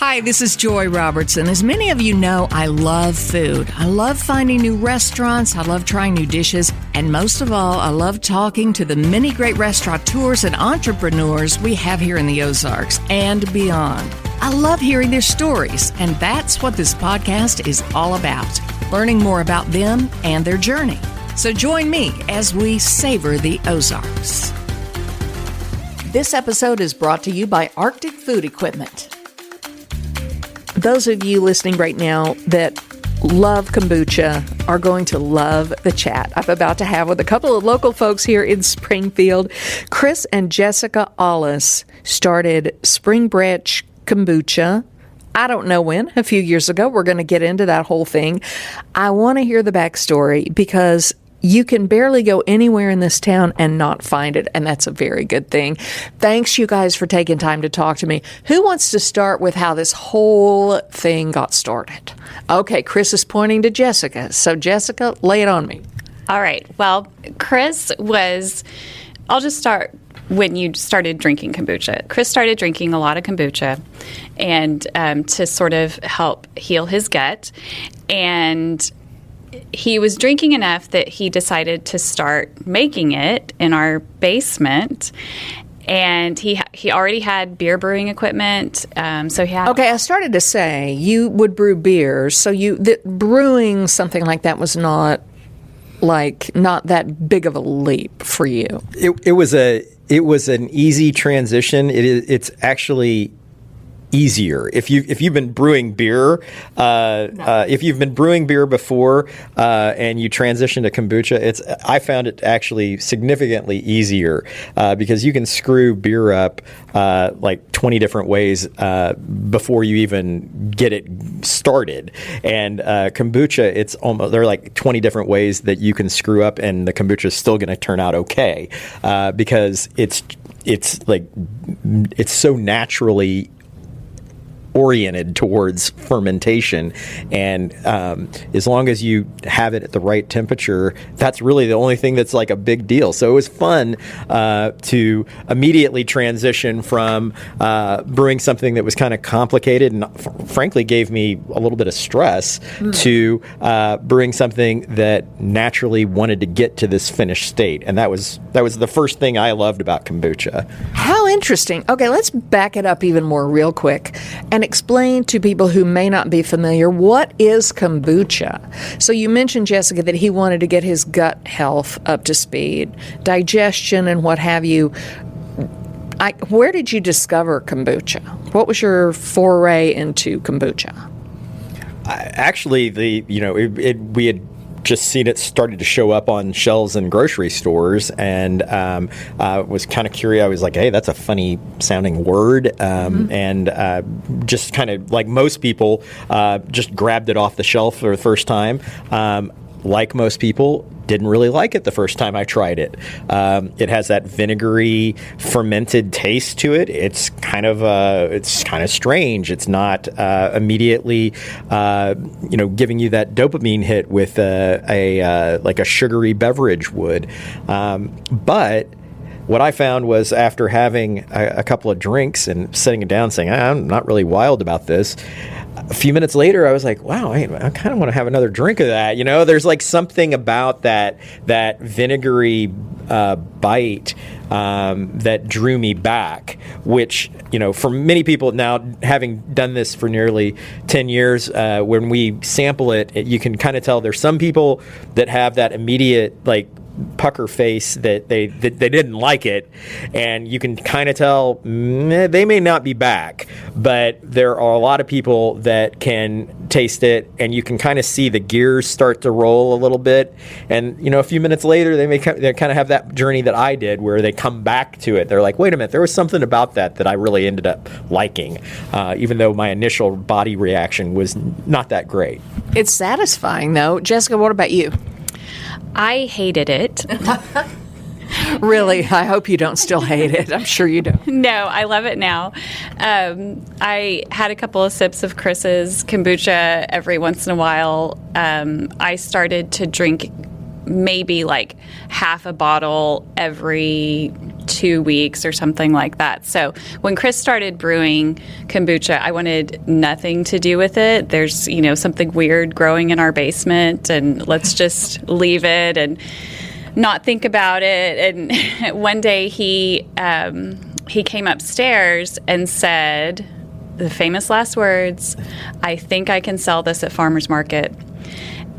Hi, this is Joy Robertson. As many of you know, I love food. I love finding new restaurants. I love trying new dishes. And most of all, I love talking to the many great restaurateurs and entrepreneurs we have here in the Ozarks and beyond. I love hearing their stories, and that's what this podcast is all about, learning more about them and their journey. So join me as we savor the Ozarks. This episode is brought to you by Arctic Food Equipment. Those of you listening right now that love kombucha are going to love the chat I'm about to have with a couple of local folks here in Springfield. Chris and Jessica Ollis started Branch Kombucha. I don't know when, a few years ago. We're going to get into that whole thing. I want to hear the backstory because you can barely go anywhere in this town and not find it, and that's a very good thing. Thanks, you guys, for taking time to talk to me. Who wants to start with how this whole thing got started? Okay, Chris is pointing to Jessica. So, Jessica, lay it on me. All right. Well, I'll just start when you started drinking kombucha. Chris started drinking a lot of kombucha and to sort of help heal his gut. And he was drinking enough that he decided to start making it in our basement. And he already had beer brewing equipment, so he had... Okay, I started to say you would brew beers, so brewing something like that was not that big of a leap for you. It was an easy transition. It's actually easier if you've been brewing beer. If you've been brewing beer before and you transition to kombucha, I found it actually significantly easier because you can screw beer up like 20 different ways before you even get it started. And kombucha, there are like 20 different ways that you can screw up, and the kombucha is still going to turn out okay because it's so naturally oriented towards fermentation, and as long as you have it at the right temperature, that's really the only thing that's like a big deal. So it was fun to immediately transition from brewing something that was kind of complicated and frankly gave me a little bit of stress to brewing something that naturally wanted to get to this finished state, and that was the first thing I loved about kombucha. How interesting. Okay, let's back it up even more real quick and explain to people who may not be familiar, what is kombucha? So you mentioned, Jessica, that he wanted to get his gut health up to speed, digestion and what have you. Where did you discover kombucha? What was your foray into kombucha? Actually, we had just seen it started to show up on shelves in grocery stores, and was kind of curious. I was like, hey, that's a funny sounding word, and just kind of like most people, just grabbed it off the shelf for the first time. Like most people, didn't really like it the first time I tried it. It has that vinegary, fermented taste to it. It's kind of strange. It's not immediately, giving you that dopamine hit with like a sugary beverage would. But what I found was, after having a couple of drinks and sitting down saying, I'm not really wild about this, a few minutes later, I was like, wow, I kind of want to have another drink of that. There's like something about that vinegary bite that drew me back, which, for many people now, having done this for nearly 10 years, when we sample it, you can kind of tell there's some people that have that immediate, like, pucker face that they didn't like it, and you can kind of tell they may not be back, but there are a lot of people that can taste it, and you can kind of see the gears start to roll a little bit, and a few minutes later they kind of have that journey that I did, where they come back to it. They're like, wait a minute, there was something about that I really ended up liking, even though my initial body reaction was not that great. It's satisfying, though. Jessica, what about you? I hated it. Really? I hope you don't still hate it. I'm sure you do. No, I love it now. I had a couple of sips of Chris's kombucha every once in a while. I started to drink maybe like half a bottle every 2 weeks or something like that. So when Chris started brewing kombucha, I wanted nothing to do with it. There's, something weird growing in our basement, and let's just leave it and not think about it. And one day he came upstairs and said the famous last words, "I think I can sell this at farmer's market."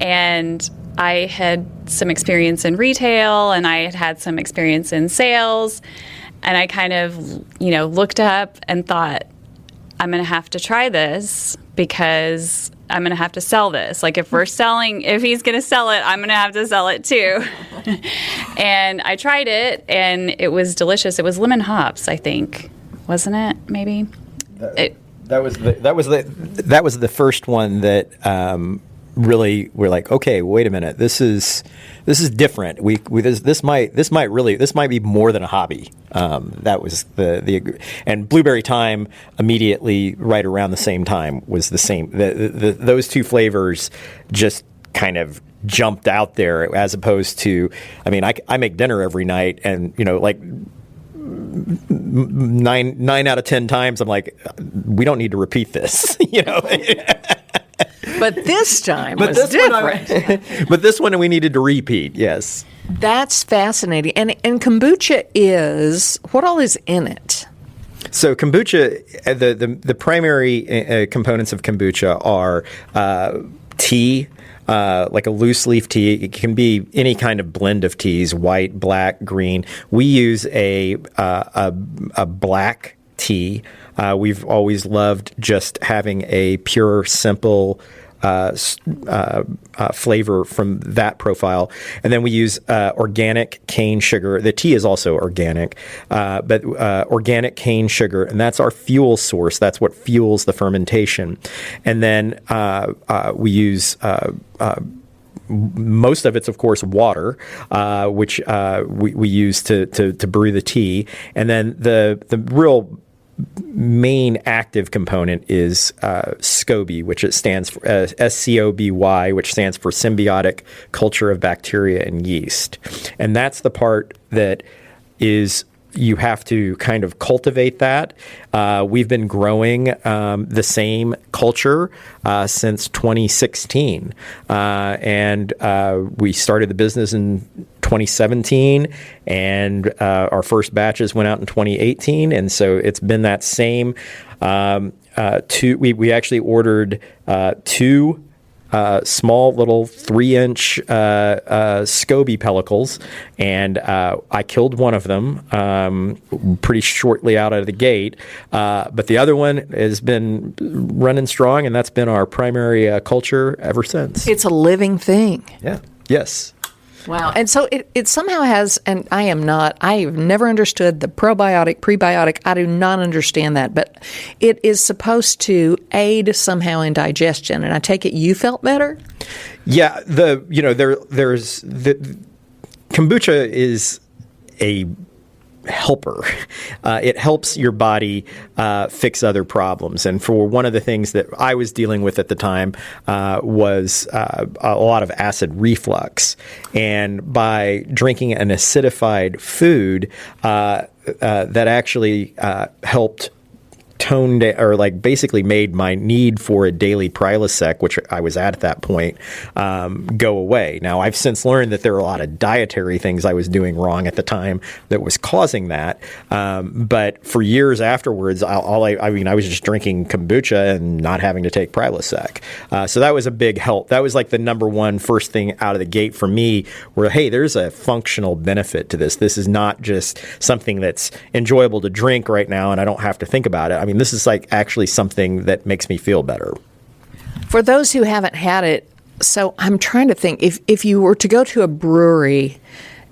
And I had some experience in retail, and I had some experience in sales, and I kind of, looked up and thought, I'm going to have to try this because I'm going to have to sell this. Like, if he's going to sell it, I'm going to have to sell it too. And I tried it, and it was delicious. It was lemon hops, I think, wasn't it? Maybe. That was the first one that really we're like, okay, wait a minute, this is different. This might be more than a hobby. That was the and blueberry thyme immediately right around the same time was the same. Those two flavors just kind of jumped out there, as opposed to, I make dinner every night, and like 9 out of 10 times I'm like, we don't need to repeat this. But this time was different. But this one we needed to repeat, yes. That's fascinating. And kombucha is, what all is in it? So kombucha, the primary components of kombucha are tea, like a loose leaf tea. It can be any kind of blend of teas, white, black, green. We use a black tea. We've always loved just having a pure, simple flavor from that profile. And then we use organic cane sugar. The tea is also organic, but organic cane sugar, and that's our fuel source. That's what fuels the fermentation. And then we use most of it's, of course, water, which we use to brew the tea. And then the real main active component is SCOBY, which it stands for SCOBY, which stands for symbiotic culture of bacteria and yeast. And that's the part that is, you have to kind of cultivate that. We've been growing the same culture since 2016. And we started the business in 2017, and our first batches went out in 2018. And so it's been that same we actually ordered two small little 3-inch SCOBY pellicles, and I killed one of them pretty shortly out of the gate. But the other one has been running strong, and that's been our primary culture ever since. It's a living thing. Yeah. Yes. Wow. And so it somehow has, and I've never understood the probiotic, prebiotic. I do not understand that, but it is supposed to aid somehow in digestion. And I take it you felt better? Yeah. There's the kombucha is a helper. It helps your body fix other problems. And for one of the things that I was dealing with at the time was a lot of acid reflux. And by drinking an acidified food, that actually helped tone down, or like basically made my need for a daily Prilosec, which I was at that point, go away. Now, I've since learned that there are a lot of dietary things I was doing wrong at the time that was causing that. But for years afterwards, I was just drinking kombucha and not having to take Prilosec. So that was a big help. That was like the number one first thing out of the gate for me, where, hey, there's a functional benefit to this. This is not just something that's enjoyable to drink right now and I don't have to think about it. I mean, this is like actually something that makes me feel better. For those who haven't had it, so I'm trying to think, if you were to go to a brewery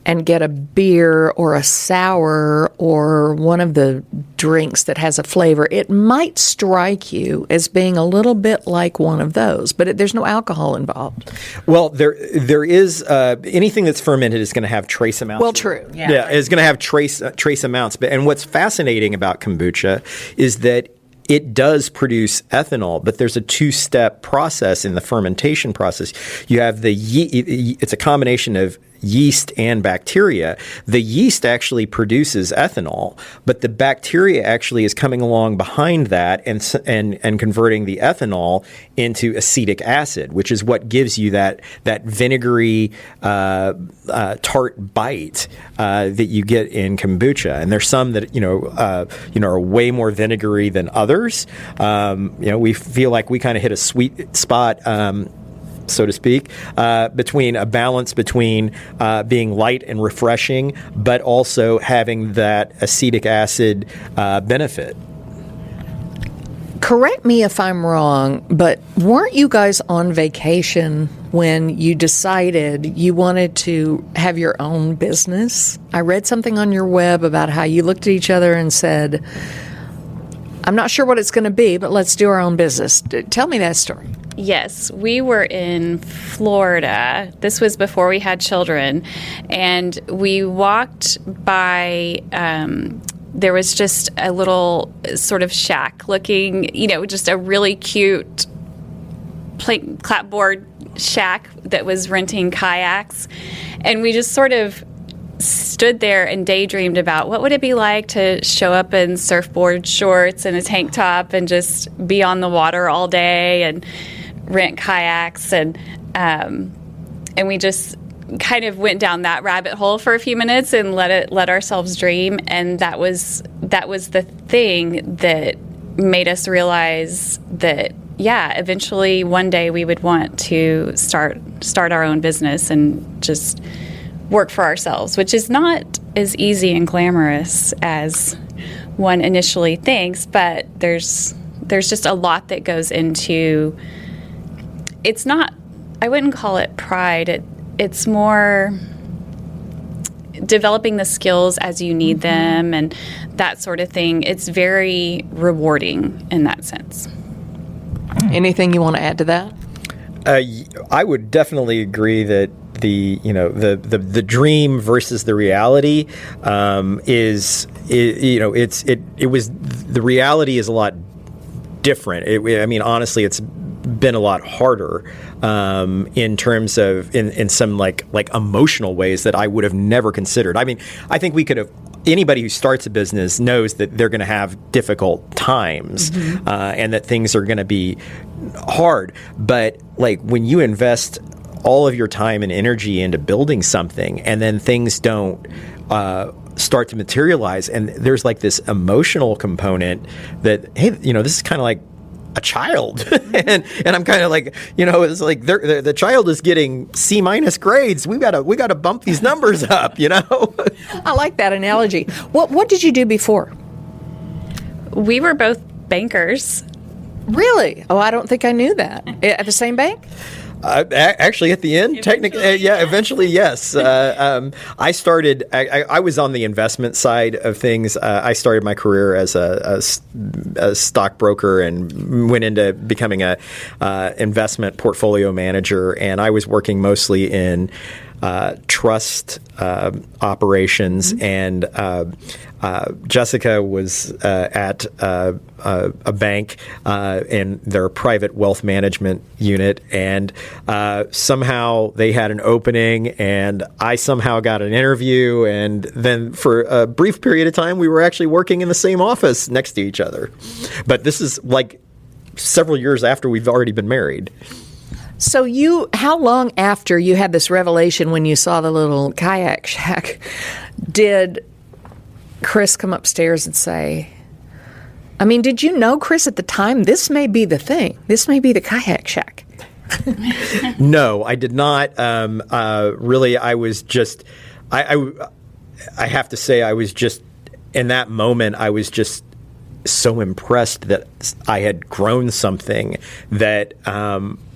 and get a beer or a sour or one of the drinks that has a flavor, it might strike you as being a little bit like one of those, but there's no alcohol involved. Well, there is anything that's fermented is going to have trace amounts. Well, true. Yeah, it's going to have trace amounts. And what's fascinating about kombucha is that it does produce ethanol, but there's a two-step process in the fermentation process. You have it's a combination of yeast and bacteria. The yeast actually produces ethanol, but the bacteria actually is coming along behind that and converting the ethanol into acetic acid, which is what gives you that vinegary tart bite that you get in kombucha. And there's some that are way more vinegary than others. We feel like we kind of hit a sweet spot, so to speak, between a balance between being light and refreshing, but also having that acetic acid benefit. Correct me if I'm wrong, but weren't you guys on vacation when you decided you wanted to have your own business? I read something on your web about how you looked at each other and said, I'm not sure what it's going to be, but let's do our own business. Tell me that story. Yes, we were in Florida. This was before we had children. And we walked by, there was just a little sort of shack looking, just a really cute clapboard shack that was renting kayaks. And we just sort of stood there and daydreamed about what would it be like to show up in surfboard shorts and a tank top and just be on the water all day and rent kayaks, and we just kind of went down that rabbit hole for a few minutes and let ourselves dream. And that was the thing that made us realize that eventually one day we would want to start our own business and just work for ourselves, which is not as easy and glamorous as one initially thinks, but there's just a lot that goes into. It's not, I wouldn't call it pride. It's more developing the skills as you need them and that sort of thing. It's very rewarding in that sense. Anything you want to add to that? I would definitely agree that the dream versus the reality the reality is a lot different. Honestly, it's been a lot harder in terms of in some like emotional ways that I would have never considered. I think we could have. Anybody who starts a business knows that they're going to have difficult times, and that things are going to be hard. But like when you invest all of your time and energy into building something, and then things don't start to materialize, and there's like this emotional component that, hey, this is kind of like a child, and I'm kind of like, it's like the child is getting C- grades. We gotta bump these numbers up. I like that analogy. What did you do before? We were both bankers. Really? Oh, I don't think I knew that. At the same bank? Actually, at the end, technically, eventually, yes. I started. I was on the investment side of things. I started my career as a stockbroker and went into becoming a investment portfolio manager. And I was working mostly in trust operations, and Jessica was at a bank in their private wealth management unit, and somehow they had an opening, and I somehow got an interview, and then for a brief period of time we were actually working in the same office next to each other. But this is like several years after we've already been married. So how long after you had this revelation when you saw the little kayak shack, did Chris come upstairs and say, did you know, Chris, at the time, this may be the thing. This may be the kayak shack? No, I did not. Really, I was just, I have to say, I was just, in that moment, I was just so impressed that I had grown something that,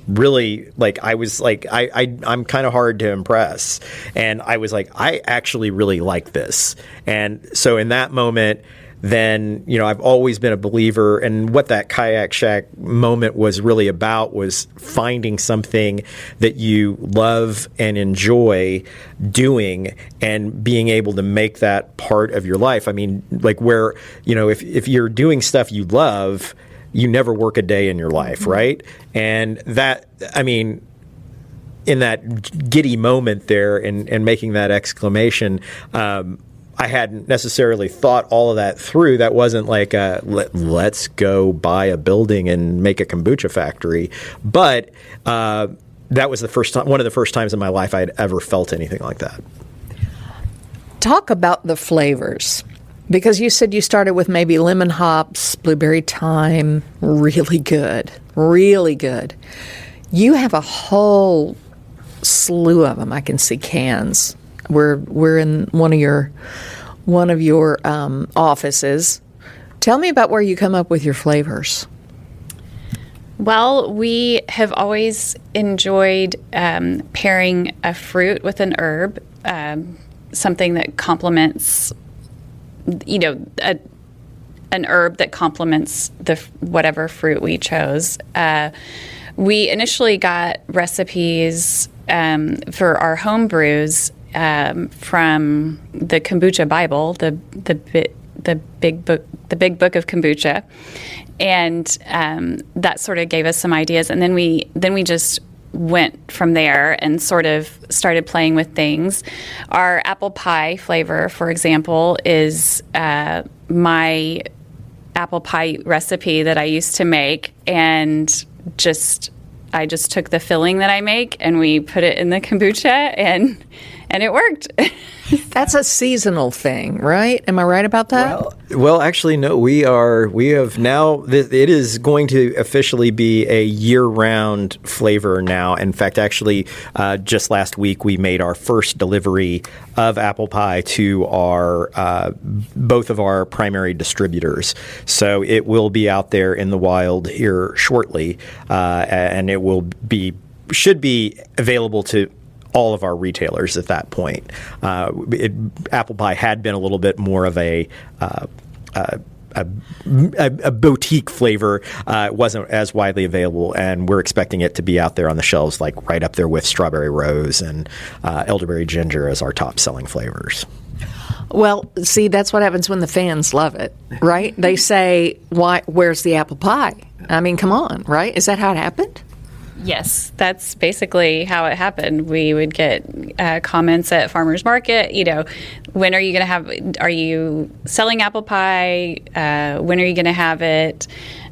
really, like, I was like, I'm kind of hard to impress. And I was like, I actually really like this. And so in that moment, then, I've always been a believer. And what that kayak shack moment was really about was finding something that you love and enjoy doing and being able to make that part of your life. Like where, if you're doing stuff you love, you never work a day in your life, right? And that, in that giddy moment there and making that exclamation, I hadn't necessarily thought all of that through. That wasn't like let's go buy a building and make a kombucha factory. But that was one of the first times in my life I had ever felt anything like that. Talk about the flavors. Because you said you started with maybe lemon hops, blueberry thyme, really good, really good. You have a whole slew of them. I can see cans. We're in one of your offices. Tell me about where you come up with your flavors. Well, we have always enjoyed pairing a fruit with an herb, something that complements, an herb that complements whatever fruit we chose. We initially got recipes for our home brews from the Kombucha Bible, the big book of kombucha, and that sort of gave us some ideas. And then we just went from there and sort of started playing with things. Our apple pie flavor, for example, is my apple pie recipe that I used to make, and I just took the filling that I make and we put it in the kombucha, and it worked. That's a seasonal thing, right? Am I right about that? Well, actually, no. We have now. It is going to officially be a year-round flavor now. In fact, actually, just last week we made our first delivery of apple pie to our both of our primary distributors. So it will be out there in the wild here shortly, and it should be available to all of our retailers at that point. Apple pie had been a little bit more of a boutique flavor. It wasn't as widely available, and we're expecting it to be out there on the shelves, like right up there with strawberry rose and elderberry ginger as our top selling flavors. Well, see, that's what happens when the fans love it, right? They say, "Why? Where's the apple pie?" I mean, come on, right? Is that how it happened? Yes, that's basically how it happened. We would get comments at farmers market, when are you going to are you selling apple pie? When are you going to have it?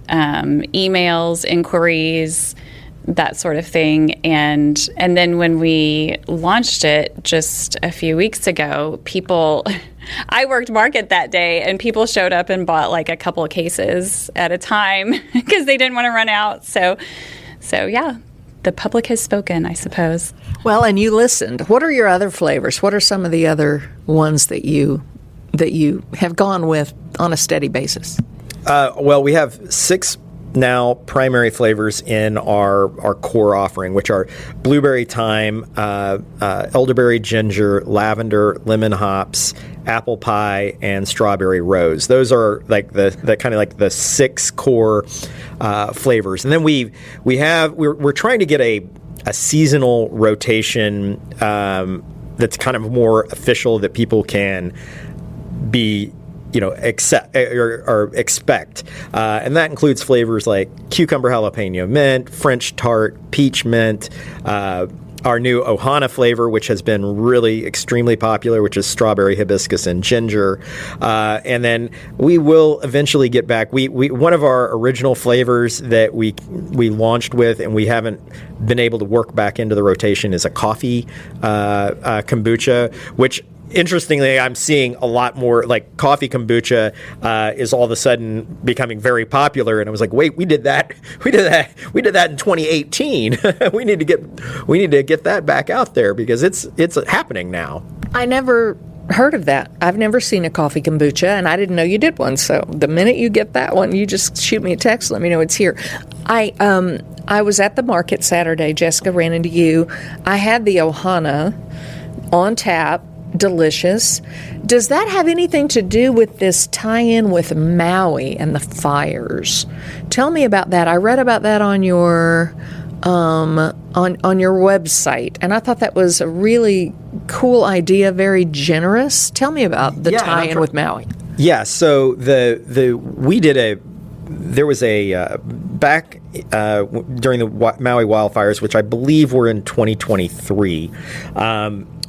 Emails, inquiries, that sort of thing. And then when we launched it just a few weeks ago, I worked market that day, and people showed up and bought like a couple of cases at a time because they didn't want to run out. So yeah, the public has spoken, I suppose. Well, and you listened. What are your other flavors? What are some of the other ones that you have gone with on a steady basis? Well, we have 6 now primary flavors in our core offering, which are blueberry thyme, elderberry ginger, lavender, lemon hops, apple pie, and strawberry rose. Those are like the kind of like the 6 core flavors. And then we're trying to get a seasonal rotation that's kind of more official, that people can be accept or expect, and that includes flavors like cucumber jalapeno mint, French tart, peach mint, our new Ohana flavor, which has been really extremely popular, which is strawberry, hibiscus, and ginger. And then we will eventually get back. We one of our original flavors that we launched with, and we haven't been able to work back into the rotation, is a coffee kombucha, which, interestingly, I'm seeing a lot more, like coffee kombucha is all of a sudden becoming very popular, and I was like, wait, we did that in 2018. we need to get that back out there because it's happening now. I never heard of that. I've never seen a coffee kombucha, and I didn't know you did one. So the minute you get that one, you just shoot me a text, let me know it's here. I was at the market Saturday. Jessica ran into you. I had the Ohana on tap. Delicious. Does that have anything to do with this tie-in with Maui and the fires? Tell me about that. I read about that on your on your website, and I thought that was a really cool idea, very generous. Tell me about the tie-in with Maui. Yeah, so there was a back during the Maui wildfires, which I believe were in 2023.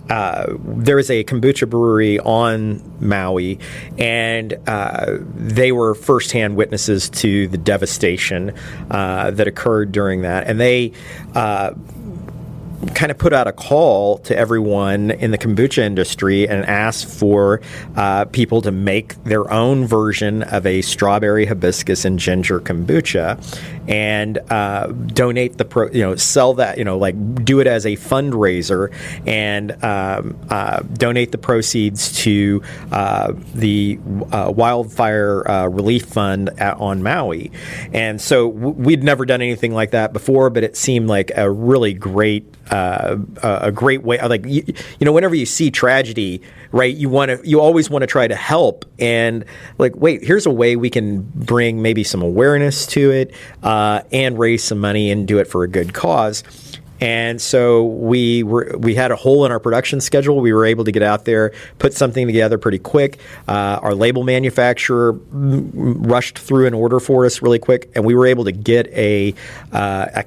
There was a kombucha brewery on Maui, and they were firsthand witnesses to the devastation that occurred during that. And they kind of put out a call to everyone in the kombucha industry and asked for people to make their own version of a strawberry, hibiscus, and ginger kombucha, and donate sell that, do it as a fundraiser, and donate the proceeds to the wildfire relief fund on Maui. And so we'd never done anything like that before, but it seemed like a really great way. Like, whenever you see tragedy, right, you always want to try to help, and like, wait, here's a way we can bring maybe some awareness to it, and raise some money and do it for a good cause. And so we had a hole in our production schedule. We were able to get out there, put something together pretty quick. Our label manufacturer rushed through an order for us really quick, and we were able to get a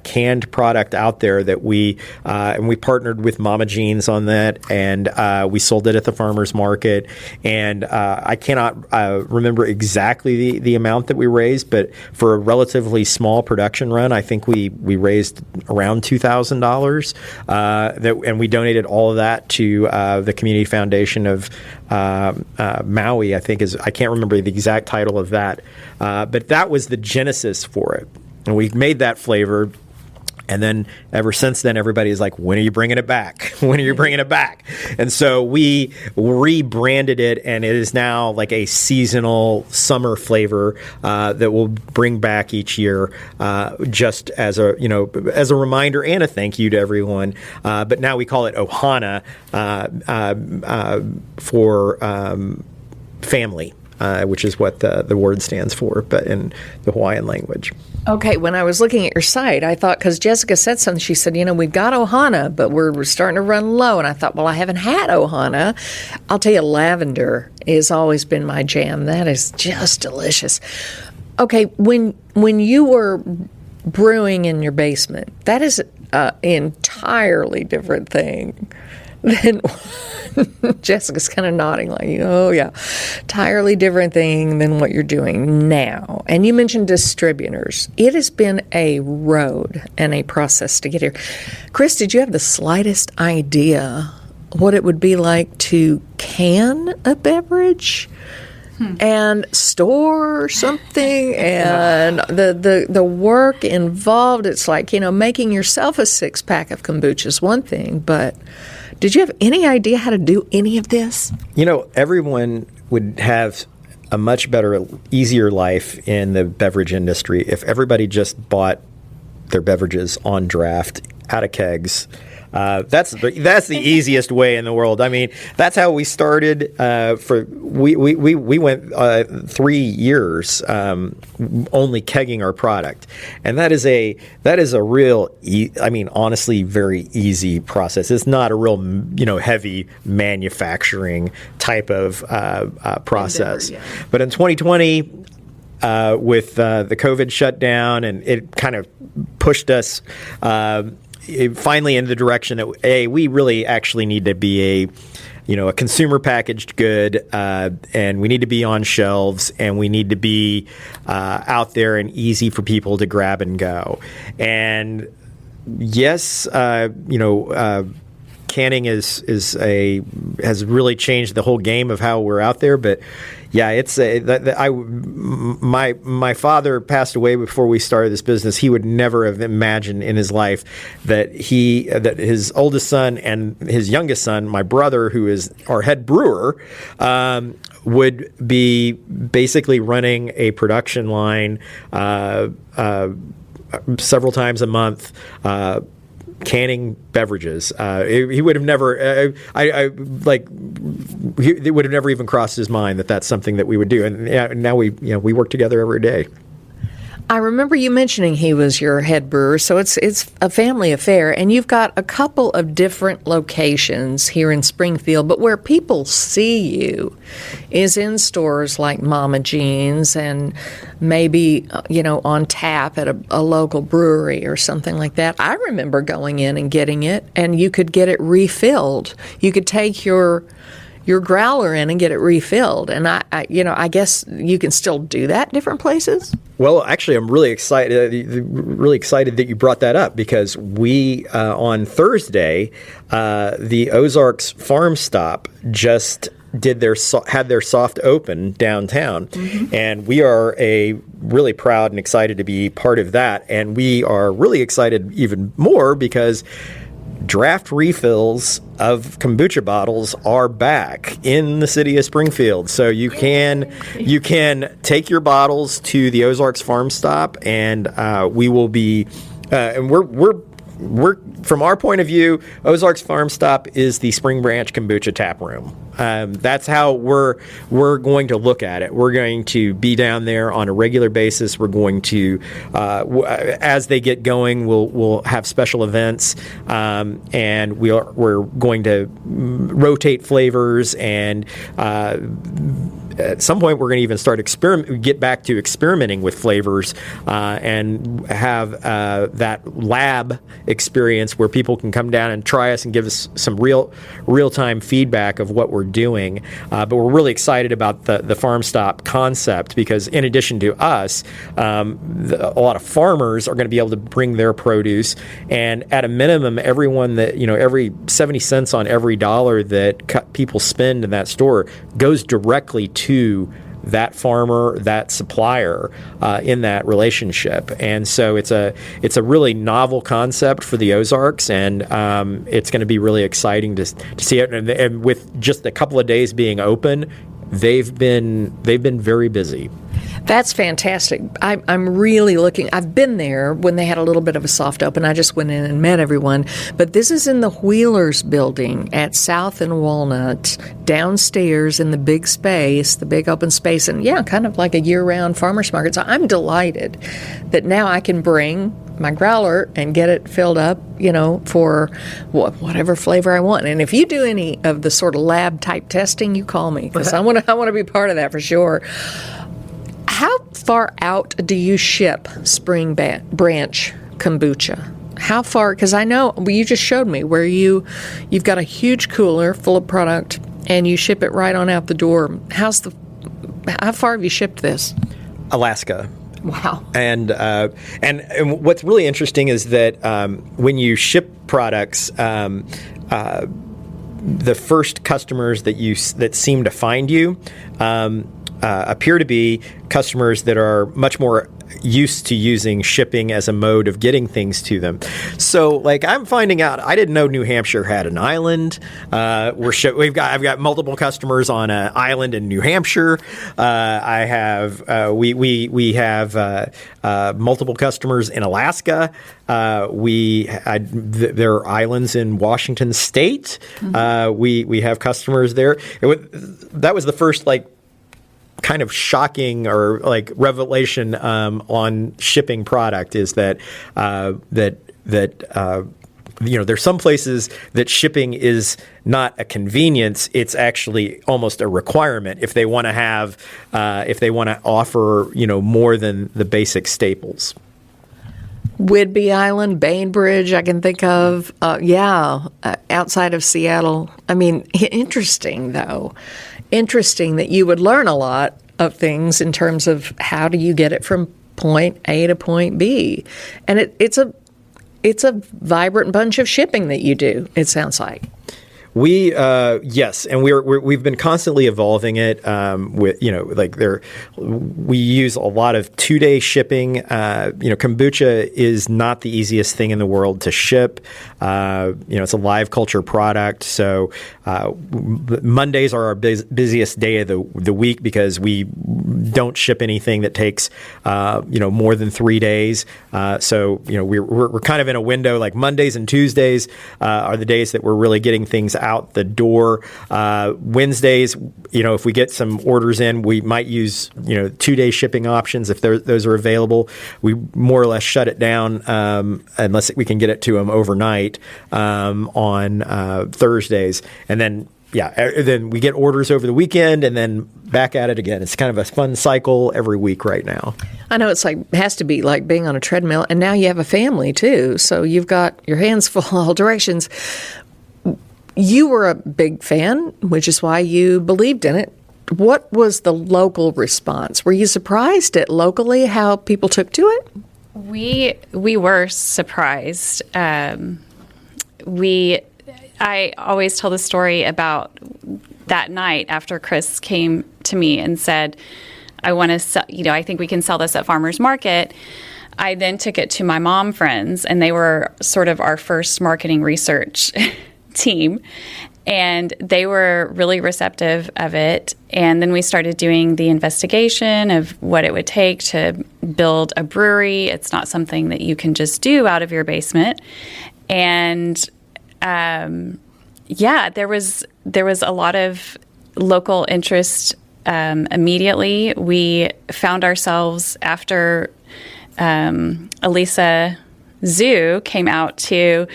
canned product out there that we partnered with Mama Jean's on that, and we sold it at the farmers market. And I cannot remember exactly the amount that we raised, but for a relatively small production run, I think we raised around $2,000. And we donated all of that to the Community Foundation of Maui. I can't remember the exact title of that, but that was the genesis for it. And we made that flavor. And then ever since then, everybody's like, when are you bringing it back? When are you bringing it back? And so we rebranded it, and it is now like a seasonal summer flavor that we'll bring back each year, just as a reminder and a thank you to everyone. But now we call it Ohana for family. Which is what the word stands for, but in the Hawaiian language. Okay, when I was looking at your site, I thought, because Jessica said something, she said, we've got Ohana, but we're starting to run low. And I thought, well, I haven't had Ohana. I'll tell you, lavender has always been my jam. That is just delicious. Okay, when you were brewing in your basement, that is an entirely different thing than Jessica's kind of nodding like, oh, yeah, entirely different thing than what you're doing now. And you mentioned distributors. It has been a road and a process to get here. Chris, did you have the slightest idea what it would be like to can a beverage and store something, and the work involved? It's like, making yourself a 6-pack of kombucha is one thing, but did you have any idea how to do any of this? Everyone would have a much better, easier life in the beverage industry if everybody just bought their beverages on draft out of kegs. That's the easiest way in the world. I mean, that's how we started. We went 3 years only kegging our product, and that is a real honestly very easy process. It's not a real heavy manufacturing type of process. Endeavor, yeah. But in 2020. With the COVID shutdown, and it kind of pushed us finally in the direction that we really actually need to be a consumer packaged good, and we need to be on shelves, and we need to be out there and easy for people to grab and go. And yes, canning has really changed the whole game of how we're out there, but. Yeah, my father passed away before we started this business. He would never have imagined in his life that his oldest son and his youngest son, my brother, who is our head brewer, would be basically running a production line several times a month. Canning beverages. He would have never. It would have never even crossed his mind that that's something that we would do. And now we work together every day. I remember you mentioning he was your head brewer, so it's a family affair, and you've got a couple of different locations here in Springfield, but where people see you is in stores like Mama Jean's and maybe, on tap at a local brewery or something like that. I remember going in and getting it, and you could get it refilled. You could take your growler in and get it refilled, and I guess you can still do that in different places. Well, actually, I'm really excited that you brought that up, because we on Thursday, the Ozarks Farm Stop just had their soft open downtown, and we are really proud and excited to be part of that, and we are really excited even more because draft refills of kombucha bottles are back in the city of Springfield. So you can take your bottles to the Ozarks Farm Stop, and we will be and we're from our point of view, Ozarks Farm Stop is the Spring Branch Kombucha tap room. That's how we're going to look at it. We're going to be down there on a regular basis. We're going to, as they get going, we'll have special events, and we're going to rotate flavors, and at some point we're going to even start get back to experimenting with flavors, and have that lab experience where people can come down and try us and give us some real-time feedback of what we're doing. But we're really excited about the Farm Stop concept, because in addition to us, a lot of farmers are going to be able to bring their produce, and at a minimum, everyone that, every 70 cents on every dollar that people spend in that store goes directly to that farmer, that supplier, in that relationship. And so it's a really novel concept for the Ozarks, and it's going to be really exciting to see it. And with just a couple of days being open, they've been very busy. That's fantastic. I'm really looking. I've been there when they had a little bit of a soft open. I just went in and met everyone. But this is in the Wheelers building at South and Walnut, downstairs in the big space, the big open space, and kind of like a year-round farmer's market. So I'm delighted that now I can bring my growler and get it filled up, for whatever flavor I want. And if you do any of the sort of lab-type testing, you call me, because I want to be part of that for sure. How far out do you ship Spring Branch Kombucha? How far? Because I know you just showed me where you've got a huge cooler full of product and you ship it right on out the door. How far have you shipped this? Alaska. Wow. And what's really interesting is that when you ship products, the first customers that seem to find you appear to be customers that are much more used to using shipping as a mode of getting things to them. So, I'm finding out, I didn't know New Hampshire had an island. I've got multiple customers on an island in New Hampshire. I have we have multiple customers in Alaska. There are islands in Washington State. We have customers there. That was the first kind of shocking or revelation on shipping product, is that there's some places that shipping is not a convenience; it's actually almost a requirement if they want to offer more than the basic staples. Whidbey Island, Bainbridge, I can think of. Outside of Seattle. I mean, interesting, though. Interesting that you would learn a lot of things in terms of how do you get it from point A to point B. And it's a vibrant bunch of shipping that you do, it sounds like. Yes, and we've been constantly evolving it. We use a lot of 2-day shipping. Kombucha is not the easiest thing in the world to ship. It's a live culture product, so Mondays are our busiest day of the week because we don't ship anything that takes more than 3 days. So we're kind of in a window. Like Mondays and Tuesdays are the days that we're really getting things out the door. Wednesdays, if we get some orders in, we might use 2-day shipping options if those are available. We more or less shut it down unless we can get it to them overnight on Thursdays, and then. Yeah, then we get orders over the weekend and then back at it again. It's kind of a fun cycle every week right now. I know has to be like being on a treadmill, and now you have a family too, so you've got your hands full all directions. You were a big fan, which is why you believed in it. What was the local response? Were you surprised at locally how people took to it? We were surprised. I always tell the story about that night after Chris came to me and said, I want to sell, I think we can sell this at Farmers Market. I then took it to my mom friends, and they were sort of our first marketing research team. And they were really receptive of it. And then we started doing the investigation of what it would take to build a brewery. It's not something that you can just do out of your basement. And there was a lot of local interest immediately. We found ourselves after Elisa Zhu came out to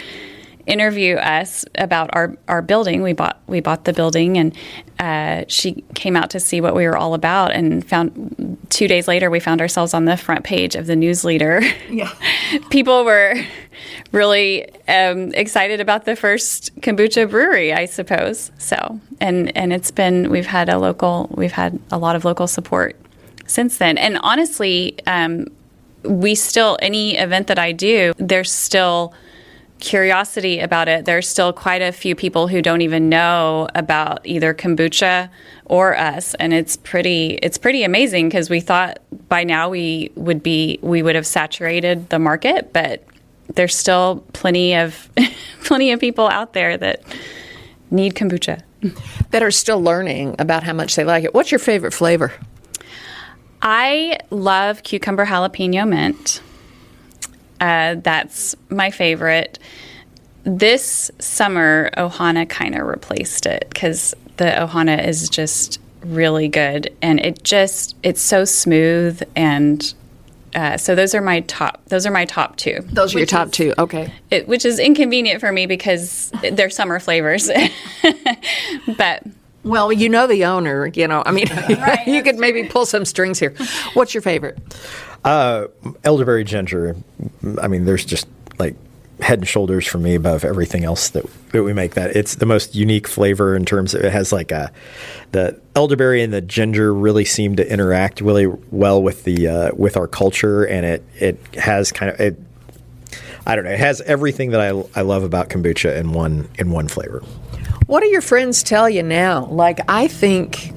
interview us about our building. We bought the building, and she came out to see what we were all about, and found 2 days later we found ourselves on the front page of the news leader. Yeah. People were really excited about the first kombucha brewery, I suppose. So, and we've had a lot of local support since then. And honestly, any event that I do, there's still curiosity about it. There's still quite a few people who don't even know about either kombucha or us, and it's pretty amazing, because we thought by now we would have saturated the market, but there's still plenty of people out there that need kombucha, that are still learning about how much they like it. What's your favorite flavor? I love cucumber jalapeno mint. That's my favorite. This summer, Ohana kind of replaced it, because the Ohana is just really good, and it's so smooth, and so those are my top two. Those are your top two, okay. Which is inconvenient for me because they're summer flavors, but. Well, the owner, Right, you could maybe pull some strings here. What's your favorite? Elderberry ginger. I mean, there's just like head and shoulders for me above everything else that we make. That it's the most unique flavor in terms of it has like the elderberry and the ginger really seem to interact really well with with our culture, and it has it has everything that I love about kombucha in one flavor. What do your friends tell you now? Like, I think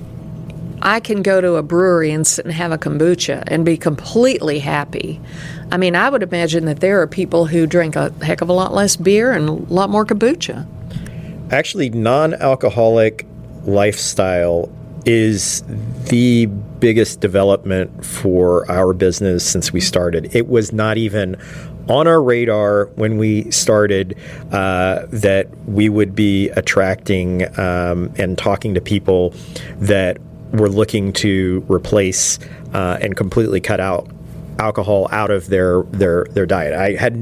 I can go to a brewery and sit and have a kombucha and be completely happy. I mean, I would imagine that there are people who drink a heck of a lot less beer and a lot more kombucha. Actually, non-alcoholic lifestyle is the biggest development for our business since we started. It was not even on our radar when we started that we would be attracting and talking to people that were looking to replace and completely cut out alcohol out of their diet. I had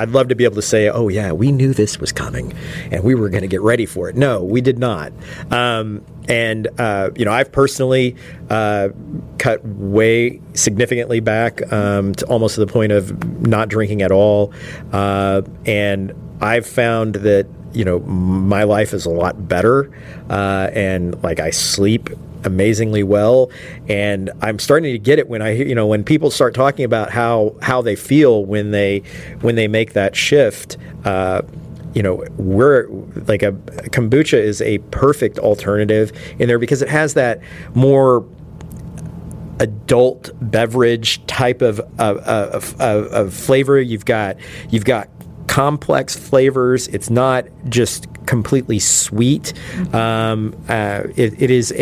I'd love to be able to say, oh yeah, we knew this was coming and we were going to get ready for it. No, we did not. I've personally cut way significantly back to almost to the point of not drinking at all. And I've found that, my life is a lot better. And like I sleep amazingly well, and I'm starting to get it when I hear, when people start talking about how they feel when they make that shift. We're like a kombucha is a perfect alternative in there because it has that more adult beverage type of flavor. You've got complex flavors. It's not just completely sweet. It is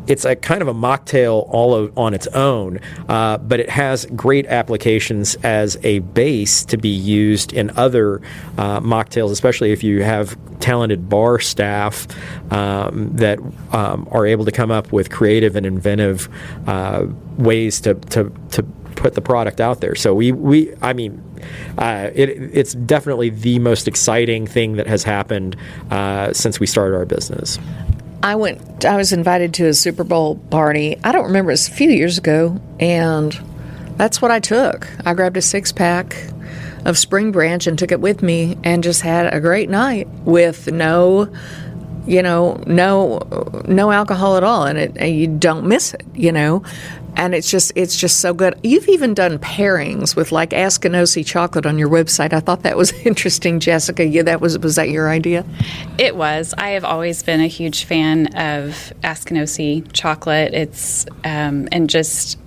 it's a kind of a mocktail all on its own, but it has great applications as a base to be used in other mocktails, especially if you have talented bar staff that are able to come up with creative and inventive ways to put the product out there. So it's definitely the most exciting thing that has happened since we started our business. I was invited to a Super Bowl party. I don't remember, it was a few years ago, and that's what I took. I grabbed a 6-pack of Spring Branch and took it with me and just had a great night with no alcohol at all, and you don't miss it, and it's just so good. You've even done pairings with like Askinosie chocolate on your website. I thought that was interesting, Jessica. Yeah, was that your idea? It was. I have always been a huge fan of Askinosie chocolate. It's and just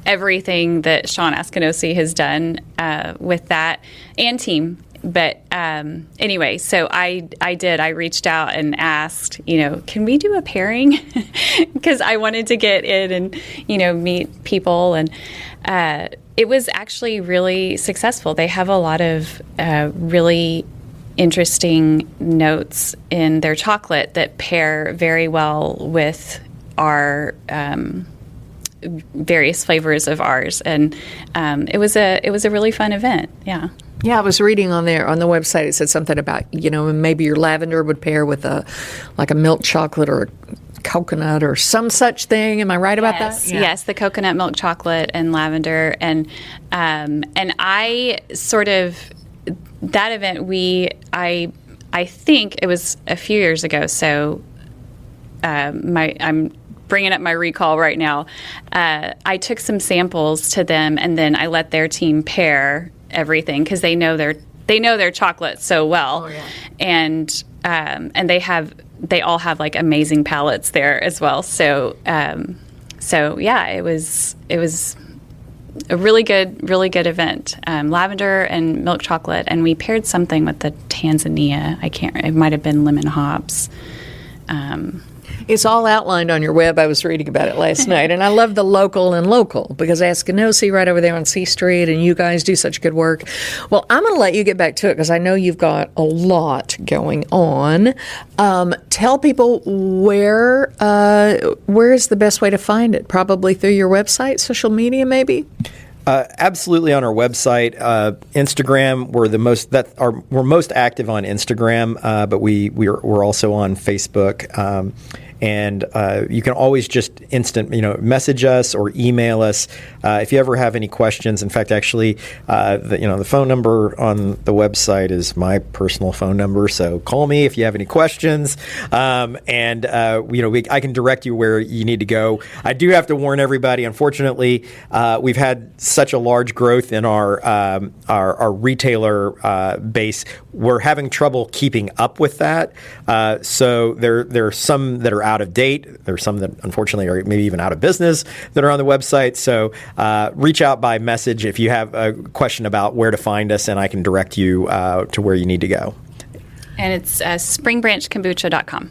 everything that Sean Askinosie has done with that and team. But anyway, so I reached out and asked, can we do a pairing? Because I wanted to get in and, meet people. And it was actually really successful. They have a lot of really interesting notes in their chocolate that pair very well with our various flavors of ours. And it was a really fun event. Yeah. Yeah, I was reading on the website. It said something about maybe your lavender would pair with a milk chocolate or a coconut or some such thing. Am I right about that? Yeah. Yes, the coconut milk chocolate and lavender, and I sort of that event. I think it was a few years ago. So I'm bringing up my recall right now. I took some samples to them, and then I let their team pair everything because they know their chocolate so well. Oh, yeah. And they all have like amazing palettes there as well. So yeah, it was a really good event. Lavender and milk chocolate, and we paired something with the Tanzania. It might have been lemon hops. It's all outlined on your web. I was reading about it last night, and I love the local because Askinosie right over there on C Street, and you guys do such good work. Well, I'm going to let you get back to it because I know you've got a lot going on. Tell people where is the best way to find it? Probably through your website, social media, maybe. Absolutely on our website, Instagram. We're most active on Instagram, but we're also on Facebook. And you can always just message us or email us if you ever have any questions. In fact, actually, the phone number on the website is my personal phone number. So call me if you have any questions, and I can direct you where you need to go. I do have to warn everybody. Unfortunately, we've had such a large growth in our retailer base. We're having trouble keeping up with that. So there are some that are out of date. There are some that unfortunately are maybe even out of business that are on the website. So reach out by message if you have a question about where to find us, and I can direct you to where you need to go. And it's springbranchkombucha.com.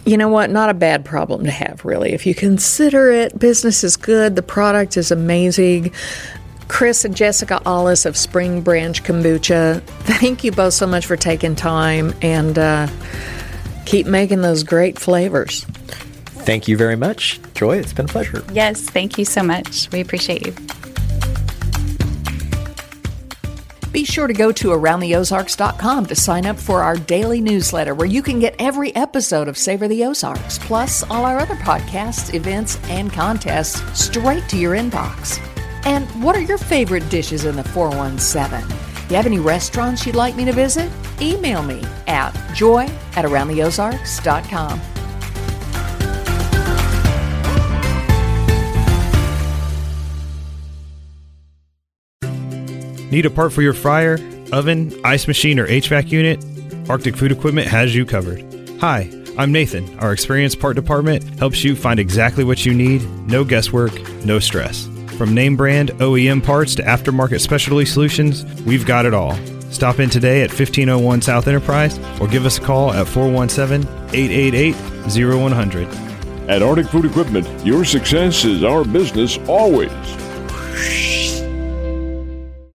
You know what? Not a bad problem to have, really. If you consider it, business is good. The product is amazing. Chris and Jessica Ollis of Spring Branch Kombucha, thank you both so much for taking time, and keep making those great flavors. Thank you very much, Joy. It's been a pleasure. Yes, thank you so much. We appreciate you. Be sure to go to AroundTheOzarks.com to sign up for our daily newsletter where you can get every episode of Savor the Ozarks, plus all our other podcasts, events, and contests straight to your inbox. And what are your favorite dishes in the 417? Do you have any restaurants you'd like me to visit? Email me at joy@AroundTheOzarks.com. Need a part for your fryer, oven, ice machine, or HVAC unit? Arctic Food Equipment has you covered. Hi, I'm Nathan. Our experienced part department helps you find exactly what you need. No guesswork, no stress. From name brand OEM parts to aftermarket specialty solutions, we've got it all. Stop in today at 1501 South Enterprise or give us a call at 417-888-0100. At Arctic Food Equipment, your success is our business always.